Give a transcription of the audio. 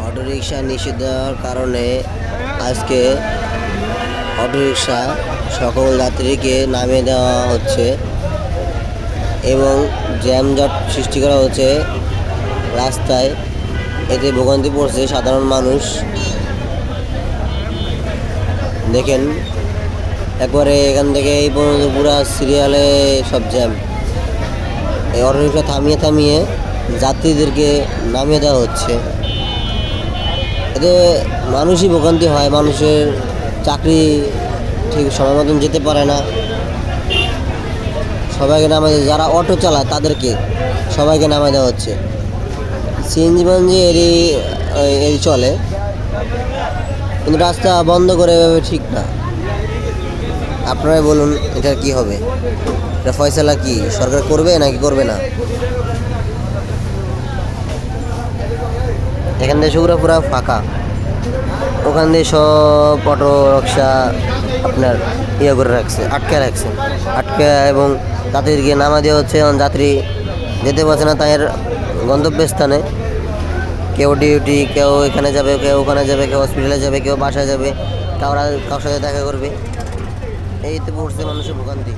Autorickshaw নিষিদ্ধ হওয়ার কারণে আজকে অটোরিকশা সকল যাত্রীকে নামিয়ে দেওয়া হচ্ছে এবং জ্যামজট সৃষ্টি করা হচ্ছে রাস্তায়। এতে ভোগান্তি পড়ছে সাধারণ মানুষ। দেখেন একবারে এখান থেকে এই পর্যন্ত পুরা সিরিয়ালে সব জ্যাম। এই অটোরিকশা থামিয়ে থামিয়ে যাত্রীদেরকে নামিয়ে দেওয়া হচ্ছে। এতে মানুষই ভোগান্তি হয়, মানুষের চাকরি ঠিক সময় মতন যেতে পারে না। সবাইকে নামায়, যারা অটো চালায় তাদেরকে সবাইকে নামায় দেওয়া হচ্ছে। সিএনজি মানজি এরই চলে, কিন্তু রাস্তা বন্ধ করে এভাবে ঠিক না। আপনারাই বলুন এটা কি হবে? এটা ফয়সালা কি সরকার করবে নাকি করবে না? এখান থেকে পুরা ফাঁকা, ওখান দিয়ে সব অটো রিক্সা আপনার করে রাখছে, আটকে এবং যাত্রীদেরকে নামা দেওয়া হচ্ছে। এবং যাত্রী যেতে পারছে না তাদের গন্তব্যস্থানে। কেউ ডিউটি, কেউ এখানে যাবে, কেউ ওখানে যাবে, কেউ হসপিটালে যাবে, কেউ বাসায় যাবে, কারোর সাথে দেখা করবে। এইতে পড়ছে মানুষের ভোগান্তি।